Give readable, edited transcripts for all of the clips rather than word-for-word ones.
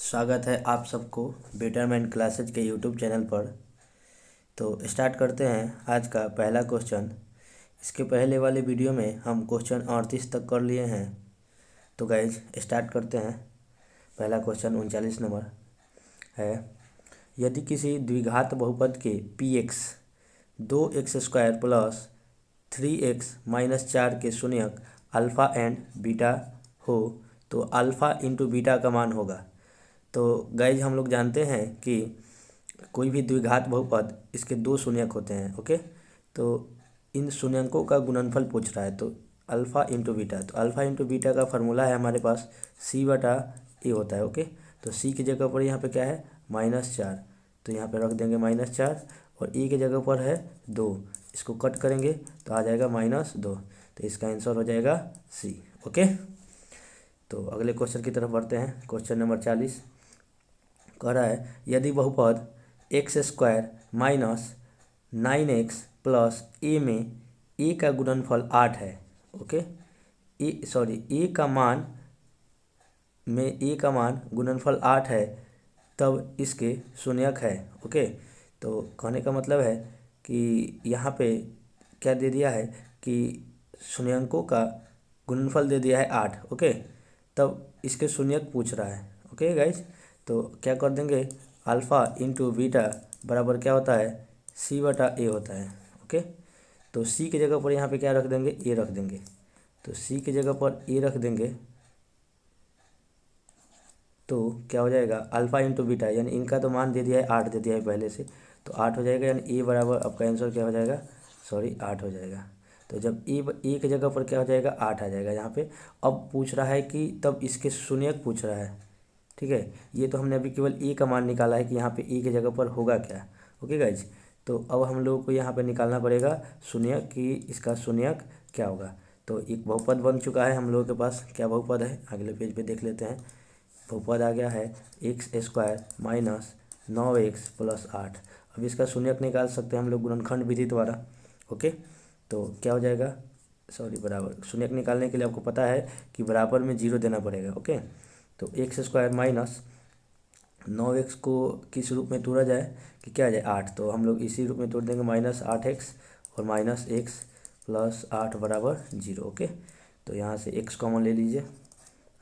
स्वागत है आप सबको बेटरमेंट क्लासेज के यूट्यूब चैनल पर। तो स्टार्ट करते हैं आज का पहला क्वेश्चन। इसके पहले वाले वीडियो में हम क्वेश्चन 38 तक कर लिए हैं। तो गाइज स्टार्ट करते हैं। पहला क्वेश्चन 39 नंबर है, यदि किसी द्विघात बहुपद के P x 2x² plus 3x minus 4 के शून्यक अल्फ़ा एंड बीटा हो तो अल्फ़ा इंटू बीटा का मान होगा। तो गाइज हम लोग जानते हैं कि कोई भी द्विघात बहुपद इसके दो शून्यक होते हैं। ओके, तो इन शून्यकों का गुणनफल पूछ रहा है, तो अल्फ़ा इंटू बीटा, तो अल्फ़ा इंटू बीटा का फार्मूला है हमारे पास c/a होता है। ओके, तो c की जगह पर यहाँ पे क्या है -4, तो यहाँ पे रख देंगे -4 और e की जगह पर है 2, इसको कट करेंगे तो आ जाएगा -2, तो इसका आंसर हो जाएगा c। ओके, तो अगले क्वेश्चन की तरफ बढ़ते हैं। क्वेश्चन नंबर 40 कह रहा है, यदि बहुपद x² minus 9x plus a में a का गुणनफल 8 है। ओके, a का मान गुणनफल 8 है, तब इसके शून्यक है। ओके, तो कहने का मतलब है कि यहाँ पे क्या दे दिया है कि शून्यकों का गुणनफल दे दिया है 8। ओके, तब इसके शून्यक पूछ रहा है। ओके गाइज, तो क्या कर देंगे, अल्फ़ा इंटू बीटा बराबर क्या होता है c/a होता है। ओके, तो c की जगह पर यहाँ पे क्या रख देंगे, a रख देंगे, तो c की जगह पर a रख देंगे तो क्या हो जाएगा अल्फ़ा इंटू बीटा, यानी इनका तो मान दे दिया है 8 दे दिया है पहले से, तो 8 हो जाएगा, यानी a बराबर आपका आंसर क्या हो जाएगा, 8 हो जाएगा। तो जब a की जगह पर क्या हो जाएगा 8 आ जाएगा यहाँ पे। अब पूछ रहा है कि तब इसके शून्यक पूछ रहा है। ठीक है, ये तो हमने अभी केवल a का मान निकाला है कि यहाँ पे a की जगह पर होगा क्या। ओके गाइज, तो अब हम लोगों को यहाँ पे निकालना पड़ेगा शून्यक कि इसका शून्यक क्या होगा। तो एक बहुपद बन चुका है हम लोगों के पास। क्या बहुपद है, अगले पेज पे देख लेते हैं। बहुपद आ गया है x² माइनस 9x प्लस 8। अब इसका शून्यक निकाल सकते हैं हम लोग गुणनखंड विधि द्वारा। ओके, तो क्या हो जाएगा, बराबर शून्यक निकालने के लिए आपको पता है कि बराबर में 0 देना पड़ेगा। ओके, तो x² माइनस 9x को किस रूप में तोड़ा जाए कि क्या आ जाए 8, तो हम लोग इसी रूप में तोड़ देंगे -8x और -x प्लस 8 बराबर 0। ओके, तो यहाँ से x कॉमन ले लीजिए,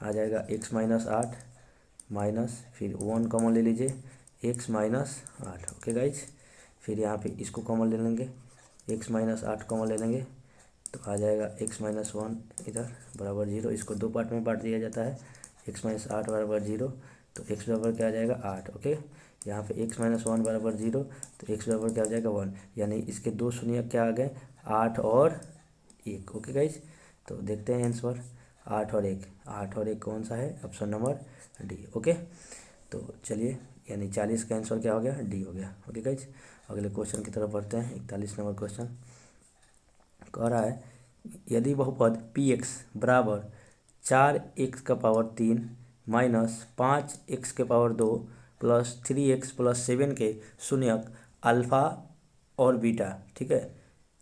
आ जाएगा x माइनस 8 माइनस फिर 1 कॉमन ले लीजिए x माइनस 8। ओके गाइज, फिर यहाँ पे इसको कॉमन ले लेंगे, x माइनस 8 कॉमन ले लेंगे तो आ जाएगा x माइनस 1 इधर बराबर 0। इसको दो पार्ट में बांट दिया जाता है, x माइनस 8 बराबर 0, तो x बराबर क्या आ जाएगा 8। ओके, यहाँ पे x माइनस 1 बराबर 0, तो x बराबर क्या आ जाएगा 1, यानी इसके दो शून्यक क्या आ गए 8 और 1। ओके गाइज, तो देखते हैं आंसर 8 और 1, 8 और 1 कौन सा है, ऑप्शन नंबर डी। ओके, तो चलिए यानी 40 का आंसर क्या हो गया, डी हो गया। ओके गाइज, अगले क्वेश्चन की तरफ बढ़ते हैं। 41 नंबर क्वेश्चन कह रहा है, यदि बहुपद पी एक्स बराबर 4x³ minus 5x² plus 3x plus 7 के शून्यक अल्फ़ा और बीटा, ठीक है,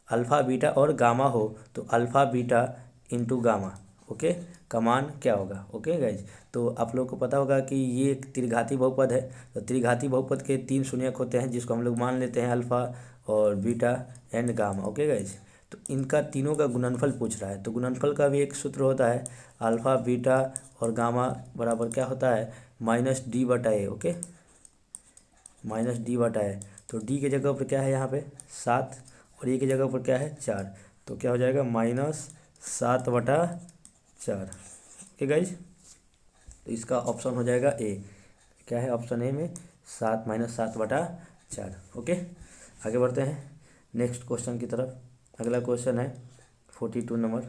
अल्फ़ा बीटा और गामा हो तो alpha beta into gamma, okay, का मान क्या होगा। ओके गाइज, तो आप लोग को पता होगा कि ये एक त्रिघाती बहुपद है। तो त्रिघाती बहुपद के 3 शून्यक होते हैं जिसको हम लोग मान लेते हैं अल्फ़ा और beta and gamma. Okay guys, तो इनका तीनों का गुणनफल पूछ रहा है। तो गुणनफल का भी एक सूत्र होता है, अल्फ़ा बीटा और गामा बराबर क्या होता है -d/a। ओके, -d/a, तो d की जगह पर क्या है यहाँ पे 7 और e की जगह पर क्या है 4, तो क्या हो जाएगा -7/4। ओके गाइज, तो इसका ऑप्शन हो जाएगा ए। क्या है ऑप्शन ए में 7 -7/4। ओके, आगे बढ़ते हैं नेक्स्ट क्वेश्चन की तरफ। अगला क्वेश्चन है 42 नंबर।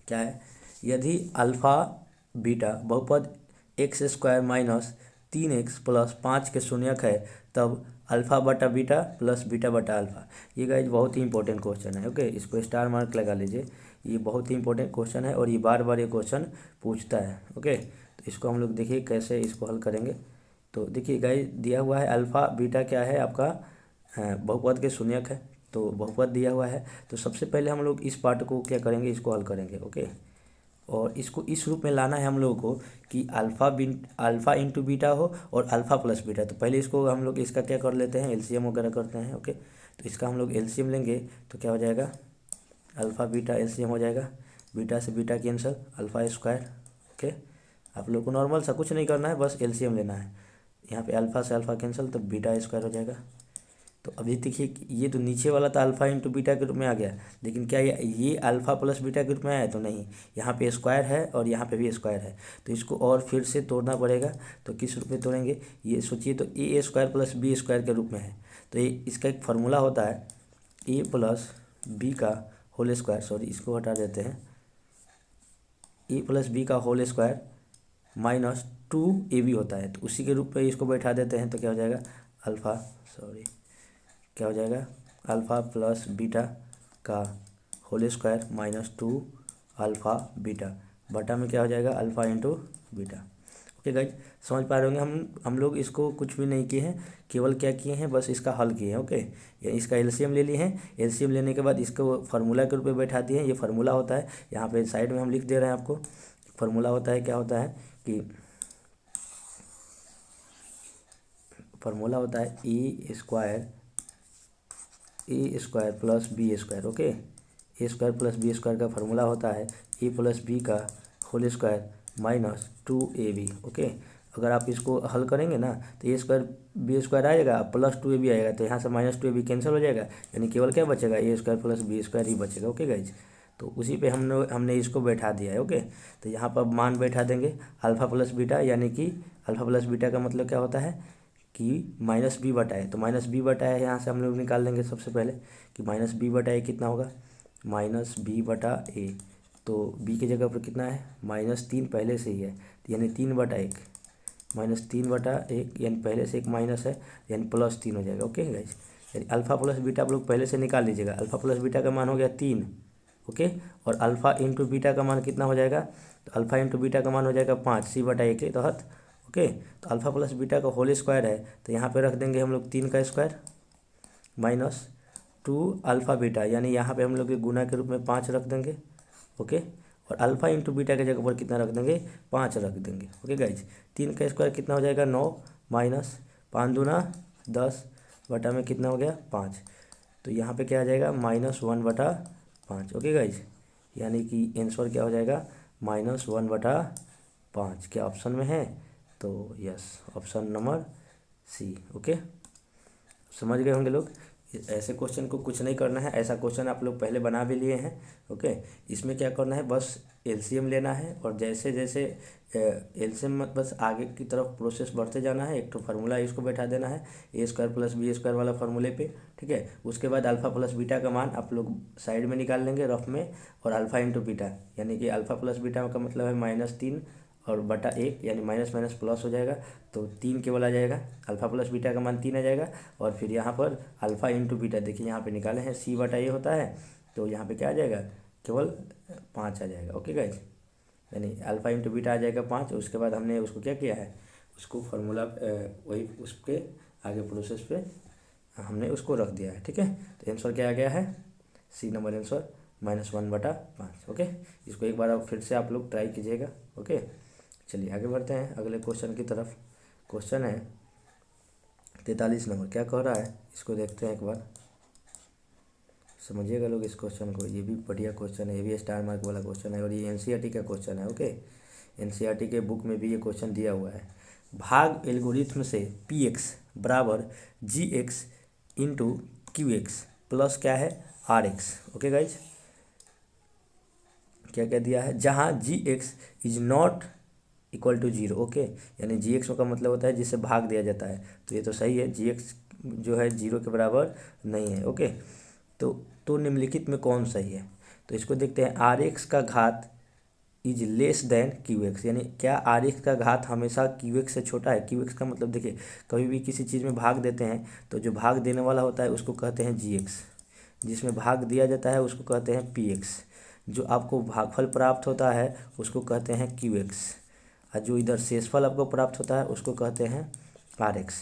क्या है, यदि अल्फ़ा बीटा बहुपद x² माइनस 3x प्लस 5 के शून्यक है तब अल्फ़ा बटा बीटा प्लस बीटा बटा अल्फ़ा। ये गाइज बहुत ही इंपॉर्टेंट क्वेश्चन है। ओके, इसको स्टार मार्क लगा लीजिए, ये बहुत ही इंपॉर्टेंट क्वेश्चन है और ये बार बार ये क्वेश्चन पूछता है। ओके, तो इसको हम लोग देखिए कैसे इसको हल करेंगे। तो देखिए गाइज दिया हुआ है अल्फ़ा बीटा क्या है आपका बहुपद के शून्यक है, तो बहुपद दिया हुआ है। तो सबसे पहले हम लोग इस पार्ट को क्या करेंगे, इसको हल करेंगे। ओके, और इसको इस रूप में लाना है हम लोगों को कि अल्फ़ा इंटू बीटा हो और अल्फ़ा प्लस बीटा। तो पहले इसको हम लोग इसका क्या कर लेते हैं, एलसीएम वगैरह करते हैं। ओके, तो इसका हम लोग एलसीएम लेंगे तो क्या हो जाएगा, अल्फ़ा बीटा एलसीएम हो जाएगा, बीटा से beta cancel, alpha square. Okay, आप लोग को नॉर्मल सा कुछ नहीं करना है, बस एलसीएम लेना है। यहाँ पे अल्फ़ा से अल्फ़ा कैंसल तो बीटा स्क्वायर हो जाएगा। तो अभी देखिए ये तो नीचे वाला था अल्फ़ा इंटू बीटा के रूप में आ गया, लेकिन क्या ये अल्फ़ा प्लस बीटा के रूप में आया, तो नहीं, यहाँ पे स्क्वायर है और यहाँ पे भी स्क्वायर है, तो इसको और फिर से तोड़ना पड़ेगा। तो किस रूप में तोड़ेंगे, ये सोचिए, तो A square plus B square के रूप में है। तो ये इसका एक फार्मूला होता है ए प्लस बी का होल स्क्वायर, सॉरी इसको हटा देते हैं, ए प्लस बी का होल स्क्वायर माइनस 2ab होता है, तो उसी के रूप में इसको बैठा देते हैं। तो क्या हो जाएगा, अल्फ़ा, सॉरी क्या हो जाएगा, अल्फ़ा प्लस बीटा का whole square minus 2 alpha beta बटा में क्या हो जाएगा, alpha into beta. Okay guys, समझ पा रहे होंगे। हम लोग इसको कुछ भी नहीं किए हैं, केवल क्या किए हैं, बस इसका हल किए हैं। ओके, ये इसका एलसीएम ले लिए हैं, एलसीएम लेने के बाद इसको फार्मूला के रूप में बैठा दिए हैं। ये फार्मूला होता है, यहाँ पे साइड में हम लिख दे रहे हैं आपको। फार्मूला होता है, क्या होता है कि फार्मूला होता है A square plus B square. Okay, A square plus B square का फार्मूला होता है ए प्लस बी का whole square minus 2ab। Okay, अगर आप इसको हल करेंगे ना तो ए स्क्वायर बी स्क्वायर आएगा प्लस 2ab आएगा, तो यहाँ से माइनस 2ab कैंसिल हो जाएगा, यानी केवल क्या बचेगा, ए स्क्वायर प्लस बी स्क्वायर ही बचेगा। ओके गाइज, तो उसी पे हमने इसको बैठा दिया है। ओके, तो यहाँ पर मान बैठा देंगे अल्फ़ा प्लस बीटा, यानी कि अल्फ़ा प्लस बीटा का मतलब क्या होता है कि माइनस बी बटा है, तो माइनस बी बटा है यहाँ से हम लोग निकाल लेंगे सबसे पहले कि माइनस बी बटा ए कितना होगा, माइनस बी बटा ए। तो बी की जगह पर कितना है, -3 पहले से ही है, यानी 3/1, -3/1, यानी पहले से एक माइनस है, यानी +3 हो जाएगा। ओके गाइज, यानी अल्फ़ा प्लस बीटा आप लोग पहले से निकाल लीजिएगा। अल्फ़ा प्लस बीटा का मान हो गया 3। ओके, और अल्फ़ा इंटू बीटा का मान कितना हो जाएगा, तो अल्फ़ा इंटू बीटा का मान हो जाएगा 5 c/a के तहत। ओके, तो अल्फ़ा प्लस बीटा का होल स्क्वायर है, तो यहाँ पे रख देंगे हम लोग 3 का स्क्वायर माइनस 2 अल्फ़ा बीटा, यानी यहाँ पे हम लोग गुना के रूप में 5 रख देंगे। ओके, और अल्फ़ा इंटू बीटा के जगह पर कितना रख देंगे, 5 रख देंगे। ओके गाइज, 3 का स्क्वायर कितना हो जाएगा, 9 माइनस 5 दूना 10 बटा में कितना हो गया, 5। तो यहाँ पे क्या आ जाएगा, -1/5। ओके गाइज, यानी कि आंसर क्या हो जाएगा, -1/5। क्या ऑप्शन में है, तो yes, option number C. Okay, समझ गए होंगे लोग। ऐसे क्वेश्चन को कुछ नहीं करना है, ऐसा क्वेश्चन आप लोग पहले बना भी लिए हैं। ओके, इसमें क्या करना है, बस एलसीएम लेना है और जैसे जैसे एलसीएम बस आगे की तरफ प्रोसेस बढ़ते जाना है। एक तो फार्मूला इसको बैठा देना है A square plus B square वाला फार्मूले पे, ठीक है। उसके बाद अल्फ़ा प्लस बीटा का मान आप लोग साइड में निकाल लेंगे रफ में, और अल्फ़ा इंटू बीटा, यानी कि अल्फ़ा प्लस बीटा का मतलब है -3 और बटा 1, यानी माइनस माइनस प्लस हो जाएगा, तो 3 केवल आ जाएगा। अल्फ़ा प्लस बीटा का मान 3 आ जाएगा, और फिर यहाँ पर अल्फ़ा इंटू बीटा, देखिए यहाँ पे निकाले हैं c/a होता है, तो यहाँ पे क्या आ जाएगा, केवल 5 आ जाएगा। ओके गाइज, यानी अल्फ़ा इंटू बीटा आ जाएगा 5। उसके बाद हमने उसको क्या किया है, उसको फार्मूला वही उसके आगे प्रोसेस पे हमने उसको रख दिया है, ठीक है। तो आंसर क्या आ गया है, सी नंबर आंसर, -1/5। ओके, इसको एक बार फिर से आप लोग ट्राई कीजिएगा। ओके, चलिए आगे बढ़ते हैं अगले क्वेश्चन की तरफ। क्वेश्चन है 43 नंबर, क्या कह रहा है, इसको देखते हैं एक बार, समझिएगा लोग इस क्वेश्चन को। ये भी बढ़िया क्वेश्चन है, ये भी स्टार मार्क वाला क्वेश्चन है, और ये एनसीईआरटी का क्वेश्चन है। ओके, एनसीईआरटी के बुक में भी ये क्वेश्चन दिया हुआ है। भाग एल्गोरिथम से px बराबर gx इंटू qx प्लस क्या है rx। ओके गाइज, क्या क्या दिया है, जहाँ gx is not equal to 0। Okay, यानी gx का मतलब होता है जिससे भाग दिया जाता है, तो ये तो सही है, gx जो है 0 के बराबर नहीं है। ओके, तो निम्नलिखित में कौन सही है, तो इसको देखते हैं। rx का घात इज लेस देन qx, यानी क्या rx का घात हमेशा qx से छोटा है। qx का मतलब देखिए, कभी भी किसी चीज़ में भाग देते हैं तो जो भाग देने वाला होता है उसको कहते हैं gx, जिसमें भाग दिया जाता है उसको कहते हैं px, जो आपको भागफल प्राप्त होता है उसको कहते हैं qx, और जो इधर शेषफल आपको प्राप्त होता है उसको कहते हैं rx।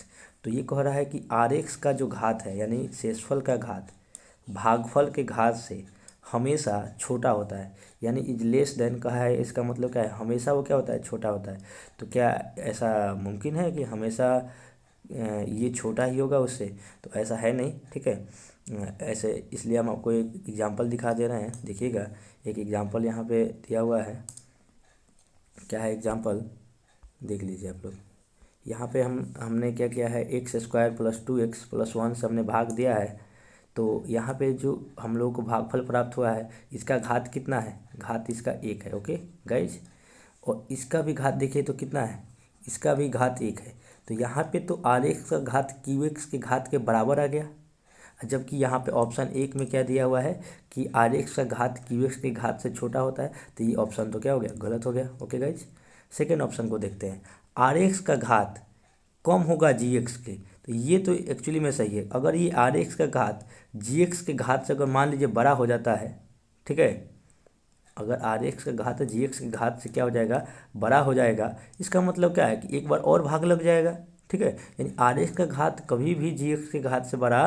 तो ये कह रहा है कि rx का जो घात है, यानी शेषफल का घात भागफल के घात से हमेशा छोटा होता है, यानी इज लेस देन कहा है, इसका मतलब क्या है, हमेशा वो क्या होता है, छोटा होता है। तो क्या ऐसा मुमकिन है कि हमेशा ये छोटा ही होगा उससे? तो ऐसा है नहीं, ठीक है। ऐसे इसलिए हम आपको एक एग्जांपल दिखा दे रहे हैं, देखिएगा। एक एग्जांपल यहाँ पे दिया हुआ है, क्या है एग्जांपल, देख लीजिए आप लोग। यहाँ पे हमने क्या किया है, x square plus 2x plus 1 से हमने भाग दिया है। तो यहाँ पे जो हम लोग को भागफल प्राप्त हुआ है, इसका घात कितना है, घात इसका 1 है, ओके गाइज। और इसका भी घात देखिए तो कितना है, इसका भी घात 1 है। तो यहाँ पे तो RX का घात QX के घात के बराबर आ गया, जबकि यहाँ पे ऑप्शन 1 में क्या दिया हुआ है कि RX का घात QX के घात से छोटा होता है। तो ये ऑप्शन तो क्या हो गया, गलत हो गया, ओके गाइज। सेकेंड ऑप्शन को देखते हैं, RX का घात कम होगा GX के, तो ये तो एक्चुअली में सही है। अगर ये RX का घात GX के घात से अगर मान लीजिए बड़ा हो जाता है, ठीक है, अगर RX का घात GX के घात से क्या हो जाएगा, बड़ा हो जाएगा, इसका मतलब क्या है कि एक बार और भाग लग जाएगा, ठीक है। यानी RX का घात कभी भी GX के घात से बड़ा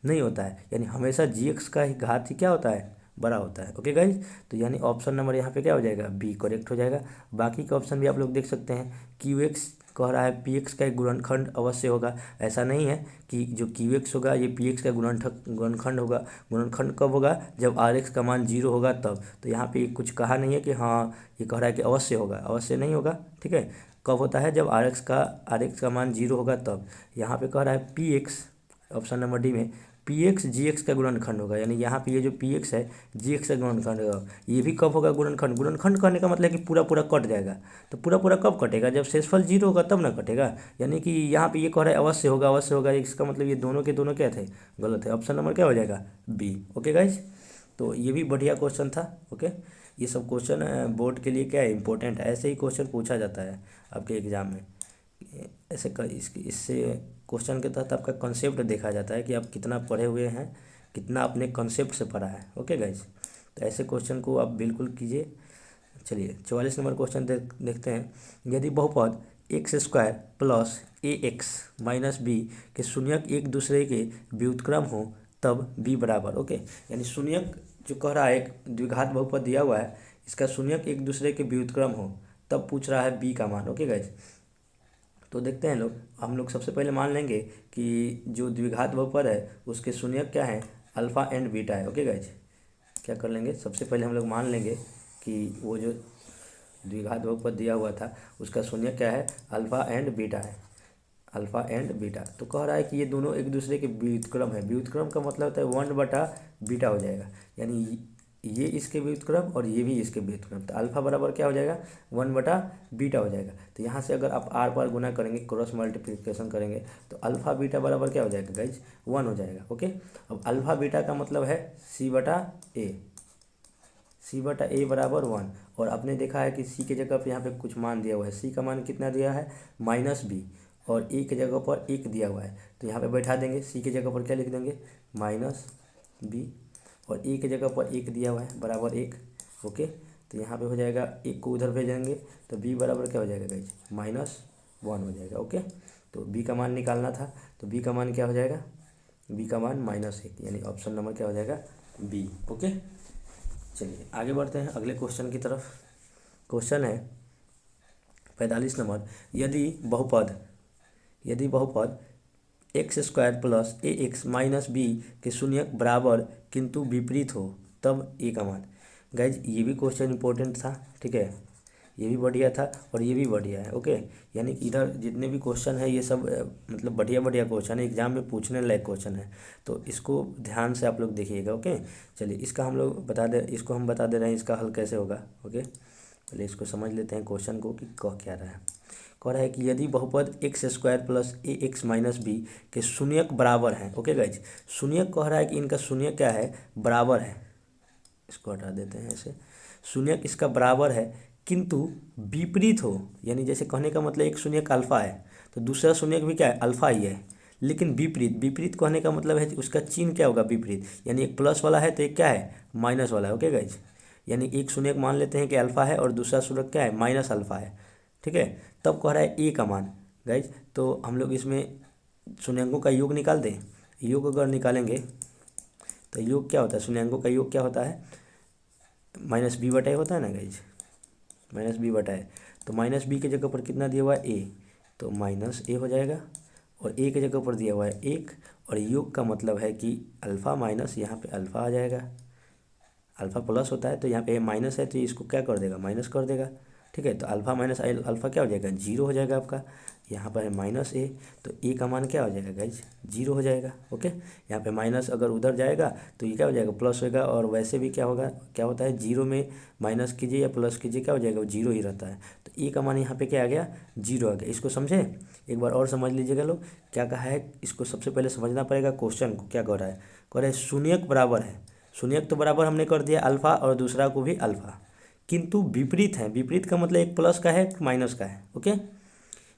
नहीं होता है, यानी हमेशा GX का ही घात ही क्या होता है, बड़ा होता है, ओके गाइज। तो यानी ऑप्शन नंबर यहाँ पे क्या हो जाएगा, बी करेक्ट हो जाएगा। बाकी के ऑप्शन भी आप लोग देख सकते हैं, QX कह रहा है PX का एक गुणनखंड अवश्य होगा, ऐसा नहीं है कि जो QX होगा ये PX का गुणनखंड होगा। गुणनखंड कब होगा, जब RX का मान 0 होगा तब। तो यहाँ पे कुछ कहा नहीं है कि हाँ ये कह रहा है कि अवश्य होगा, अवश्य नहीं होगा, ठीक है। कब होता है, जब RX का मान 0 होगा तब। यहाँ पे कह रहा है PX, ऑप्शन नंबर डी में PX GX का गुणनखंड होगा, यानी यहाँ पे ये जो PX है GX का गुणनखंड होगा। ये भी कब होगा, गुणनखंड। गुणनखंड करने का मतलब है कि पूरा पूरा कट जाएगा। तो पूरा पूरा कब कटेगा, जब शेषफल 0 होगा तब ना कटेगा। यानी कि यहाँ पे ये कह रहा है अवश्य होगा, अवश्य होगा, इसका मतलब ये दोनों के दोनों क्या थे, गलत है। ऑप्शन नंबर क्या हो जाएगा, बी, ओके गाइज। तो ये भी बढ़िया क्वेश्चन था, ओके। ये सब क्वेश्चन बोर्ड के लिए क्या है, इंपॉर्टेंट है, ऐसे ही क्वेश्चन पूछा जाता है आपके एग्जाम में। ऐसे इससे क्वेश्चन के तहत आपका कॉन्सेप्ट देखा जाता है कि आप कितना पढ़े हुए हैं, कितना अपने कॉन्सेप्ट से पढ़ा है, ओके गाइज। तो ऐसे क्वेश्चन को आप बिल्कुल कीजिए। चलिए 44 नंबर क्वेश्चन देखते हैं। यदि बहुपद X square plus AX minus B के शून्यक एक दूसरे के व्युत्क्रम हो तब b बराबर, ओके। यानी शून्यक जो कह रहा है, एक द्विघात बहुपद दिया हुआ है, इसका शून्यक एक दूसरे के व्युत्क्रम हो तब पूछ रहा है b का मान, ओके गाइज। तो देखते हैं हम लोग सबसे पहले मान लेंगे कि जो द्विघात बहुपद है उसके शून्यक क्या है, अल्फ़ा एंड बीटा है, ओके गाइज। क्या कर लेंगे, सबसे पहले हम लोग मान लेंगे कि वो जो द्विघात बहुपद दिया हुआ था उसका शून्यक क्या है, अल्फ़ा एंड बीटा है, अल्फ़ा एंड बीटा। तो कह रहा है कि ये दोनों एक दूसरे के व्युत्क्रम है। व्युत्क्रम का मतलब होता है 1/बीटा हो जाएगा, यानी ये इसके व्युत्क्रम और ये भी इसके व्युत्क्रम। तो अल्फ़ा बराबर क्या हो जाएगा, 1/बीटा हो जाएगा। तो यहाँ से अगर आप आर पार गुना करेंगे, क्रॉस मल्टीप्लिकेशन करेंगे, तो अल्फ़ा बीटा बराबर क्या हो जाएगा गाइज, 1 हो जाएगा, ओके। अब अल्फ़ा बीटा का मतलब है C/A, C/A बराबर 1। और आपने देखा है कि C के जगह पर यहाँ पे कुछ मान दिया हुआ है, C का मान कितना दिया है, -b, और A की जगह पर 1 दिया हुआ है। तो यहाँ पे बैठा देंगे, C की जगह पर क्या लिख देंगे, -b, और A की जगह पर 1 दिया हुआ है बराबर 1, ओके। तो यहाँ पे हो जाएगा 1 को उधर भेजेंगे तो b बराबर क्या हो जाएगा गाइज, -1 हो जाएगा, ओके। तो b का मान निकालना था, तो b का मान क्या हो जाएगा, b का मान -1, यानी ऑप्शन नंबर क्या हो जाएगा, b, ओके। चलिए आगे बढ़ते हैं अगले क्वेश्चन की तरफ। क्वेश्चन है 45 नंबर। यदि बहुपद X square plus AX minus B के शून्यक बराबर किंतु विपरीत हो तब ए का मान। गाइज ये भी क्वेश्चन इंपॉर्टेंट था, ठीक है, ये भी बढ़िया था और ये भी बढ़िया है, ओके। यानी इधर जितने भी क्वेश्चन है ये सब मतलब बढ़िया बढ़िया क्वेश्चन है, एग्जाम में पूछने लायक क्वेश्चन है। तो इसको ध्यान से आप लोग देखिएगा, ओके। चलिए इसको हम बता दे रहे हैं इसका हल कैसे होगा, ओके। चलिए इसको समझ लेते हैं क्वेश्चन को कि कह क्या रहा है। कह रहा है कि यदि बहुपद X square plus AX minus B के शून्यक बराबर हैं, ओके गाइज। शून्यक कह रहा है कि इनका शून्यक क्या है, बराबर है, इसको हटा देते हैं ऐसे। शून्यक इसका बराबर है किंतु विपरीत हो, यानी जैसे कहने का मतलब एक शून्यक अल्फा है तो दूसरा शून्यक भी क्या है, अल्फा ही है, लेकिन विपरीत कहने का मतलब है उसका चिन्ह क्या होगा, विपरीत। यानी एक प्लस वाला है तो एक क्या है, माइनस वाला है, ओके गाइज। यानी एक शून्यक मान लेते हैं कि अल्फा है और दूसरा शून्यक क्या है, माइनस अल्फा है, ठीक है। तब कह रहा है ए का मान। गाइज तो हम लोग इसमें शून्यंकों का योग निकाल दें। योग अगर निकालेंगे तो योग क्या होता है, शून्यांकों का योग क्या होता है, माइनस बी बटा ए होता है ना गाइज, माइनस बी बटा ए। तो माइनस बी की जगह पर कितना दिया हुआ है ए, तो माइनस ए हो जाएगा, और ए की जगह पर दिया हुआ है एक, और योग का मतलब है कि अल्फ़ा माइनस, यहाँ पे अल्फ़ा आ जाएगा, अल्फ़ा प्लस होता है तो यहाँ पे माइनस है तो इसको क्या कर देगा, माइनस कर देगा। ठीक है, तो अल्फ़ा माइनस अल्फ़ा क्या हो जाएगा, जीरो हो जाएगा आपका। यहाँ पर है माइनस ए, तो ए का मान क्या हो जाएगा गाइज, जीरो हो जाएगा। ओके, यहाँ पे माइनस अगर उधर जाएगा तो ये क्या हो जाएगा, प्लस होगा। और वैसे भी क्या होगा, क्या होता है, जीरो में माइनस कीजिए या प्लस कीजिए क्या हो जाएगा, वो जीरो ही रहता है। तो ए का मान यहाँ पे क्या आ गया, जीरो आ गया। इसको समझे, एक बार और समझ लीजिएगा लोग, क्या कहा है, इसको सबसे पहले समझना पड़ेगा क्वेश्चन को। क्या कह रहा है, कह रहा है शून्यक बराबर है, शून्यक तो बराबर हमने कर दिया अल्फ़ा और दूसरा को भी अल्फ़ा, किंतु विपरीत है। विपरीत का मतलब एक प्लस का है एक माइनस का है। ओके,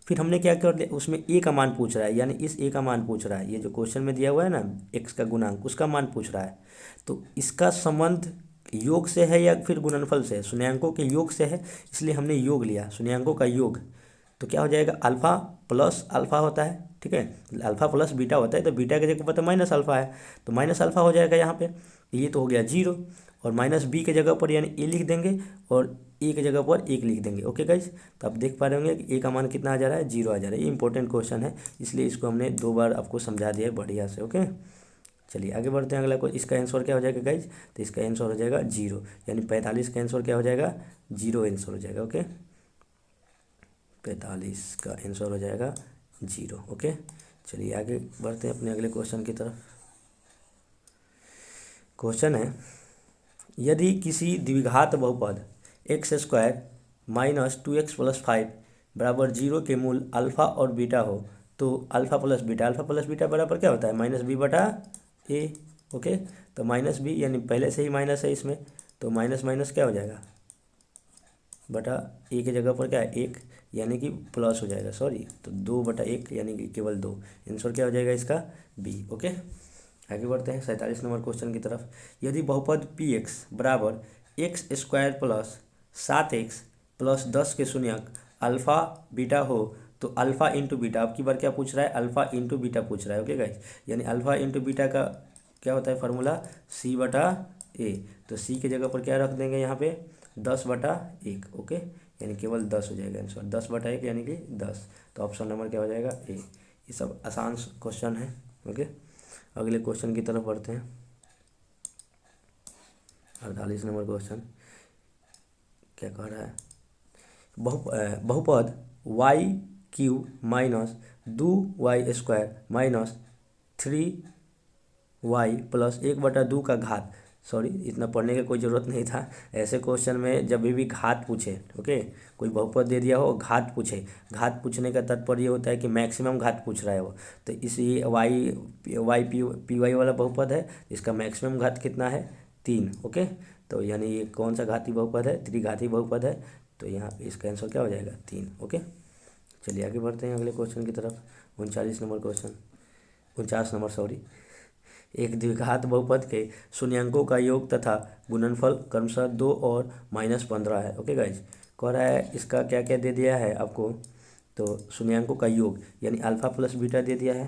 फिर हमने क्या कर दिया, उसमें ए का मान पूछ रहा है, यानी इस ए का मान पूछ रहा है, ये जो क्वेश्चन में दिया हुआ है ना, एक्स का गुणांक, उसका मान पूछ रहा है। तो इसका संबंध योग से है या फिर गुणनफल से है, शून्यांकों के योग से है, इसलिए हमने योग लिया, शून्यांकों का योग। तो क्या हो जाएगा, अल्फ़ा प्लस अल्फ़ा होता है। ठीक है, अल्फ़ा प्लस बीटा होता है, तो बीटा की जगह पर तो माइनस अल्फ़ा है, तो माइनस अल्फ़ा हो जाएगा यहाँ पे। ये तो हो गया जीरो, और माइनस बी के जगह पर यानी ए लिख देंगे, और ए की जगह पर एक लिख देंगे। ओके गाइज, तो आप देख पा रहे होंगे कि ए का मान कितना आ जा रहा है, जीरो आ जा रहा है। ये इंपॉर्टेंट क्वेश्चन है, इसलिए इसको हमने 2 बार आपको समझा दिया है बढ़िया से। ओके, चलिए आगे बढ़ते हैं। अगला को इसका आंसर क्या हो जाएगा गाइज, तो इसका आंसर हो जाएगा जीरो, यानी 45 का आंसर क्या हो जाएगा, जीरो आंसर हो जाएगा। ओके, 45 का आंसर हो जाएगा जीरो। ओके, चलिए आगे बढ़ते हैं अपने अगले क्वेश्चन की तरफ। क्वेश्चन है, यदि किसी द्विघात बहुपद X square minus 2x plus 5 बराबर जीरो के मूल अल्फ़ा और बीटा हो, तो अल्फ़ा प्लस बीटा बराबर क्या होता है, माइनस बी बटा ए। ओके, तो माइनस बी यानी पहले से ही माइनस है इसमें, तो माइनस माइनस क्या हो जाएगा, बटा ए की जगह पर क्या है, एक, यानी कि प्लस हो जाएगा, सॉरी, तो 2/1 यानी कि केवल 2। आंसर क्या हो जाएगा इसका, बी। ओके, आगे बढ़ते हैं 47 नंबर क्वेश्चन की तरफ। यदि बहुपद पी एक्स बराबर x square plus 7x plus 10 के शून्यक अल्फ़ा बीटा हो, तो अल्फ़ा इंटू बीटा, आपकी बार क्या पूछ रहा है, अल्फ़ा इंटू बीटा पूछ रहा है। ओके गाइस, यानी अल्फ़ा इंटू बीटा का क्या होता है फार्मूला, सी बटा ए। तो सी की जगह पर क्या रख देंगे यहाँ पे, 10/1। ओके, यानी केवल 10 हो जाएगा आंसर, 10/1 यानी कि 10। तो ऑप्शन नंबर क्या हो जाएगा, ए। ये सब आसान क्वेश्चन है। ओके, अगले क्वेश्चन की तरफ बढ़ते हैं। 48 नंबर क्वेश्चन क्या कह रहा है, बहुपद Y Q minus 2y² minus 3y plus 1/2 का घात, सॉरी इतना पढ़ने की कोई ज़रूरत नहीं था। ऐसे क्वेश्चन में जब भी घात पूछे, ओके, कोई बहुपद दे दिया हो घात पूछे, घात पूछने का तात्पर्य ये होता है कि मैक्सिमम घात पूछ रहा है वो। तो इसी वाई पी वाई वाला बहुपद है, इसका मैक्सिमम घात कितना है, 3। ओके, तो यानी ये कौन सा घाती बहुपद है, त्रिघाती बहुपद है, तो यहाँ पे इसका आंसर क्या हो जाएगा, 3। ओके, चलिए आगे बढ़ते हैं अगले क्वेश्चन की तरफ। 39 नंबर क्वेश्चन, 49 नंबर सॉरी। एक द्विघात बहुपद के शून्यांकों का योग तथा गुणनफल क्रमशः 2 और -15 है। ओके गाइज, कह रहा है इसका क्या क्या दे दिया है आपको, तो शून्यांकों का योग यानी अल्फ़ा प्लस बीटा दे दिया है,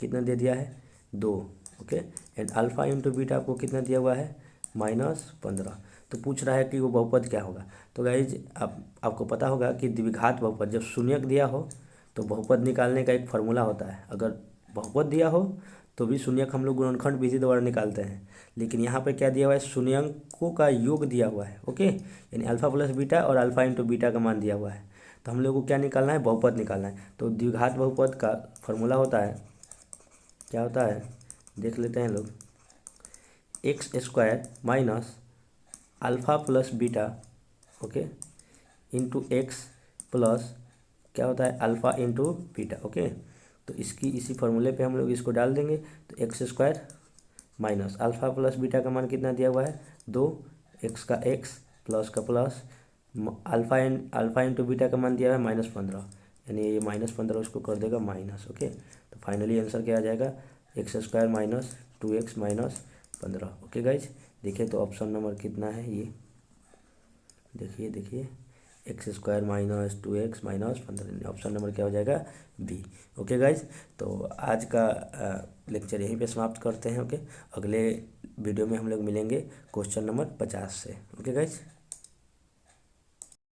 कितना दे दिया है, 2। Okay, and alpha into beta आपको कितना दिया हुआ है, -15। तो पूछ रहा है कि वो बहुपद क्या होगा। तो गाइज आपको पता होगा कि द्विघात बहुपद जब शून्यक दिया हो तो बहुपद निकालने का एक फार्मूला होता है। अगर बहुपद दिया हो तो भी शून्यक हम लोग गुणनखंड विधि द्वारा निकालते हैं, लेकिन यहाँ पे क्या दिया हुआ है, शून्यंकों का योग दिया हुआ है। ओके, यानी अल्फ़ा प्लस बीटा और अल्फ़ा इंटू बीटा का मान दिया हुआ है, तो हम लोग को क्या निकालना है, बहुपद निकालना है। तो द्विघात बहुपद का फार्मूला होता है, क्या होता है देख लेते हैं लोग, x² minus alpha plus beta, okay, into x plus क्या होता है, अल्फ़ा इंटू बीटा। ओके, तो इसकी इसी फार्मूले पे हम लोग इसको डाल देंगे, तो x² minus alpha plus beta का मान कितना दिया हुआ है, 2, एक्स का एक्स प्लस का प्लस, अल्फ़ा इंटू बीटा का मान दिया है -15, यानी ये -15 उसको कर देगा माइनस। ओके, तो फाइनली आंसर क्या आ जाएगा, x² minus 2x minus 15। Okay guys, देखिए तो ऑप्शन नंबर कितना है ये, देखिए x square minus 2x minus 15। Option number क्या हो जाएगा? बी। ओके गाइज, तो आज का लेक्चर यहीं पे समाप्त करते हैं। ओके, अगले वीडियो में हम लोग मिलेंगे क्वेश्चन नंबर 50 से। Okay guys.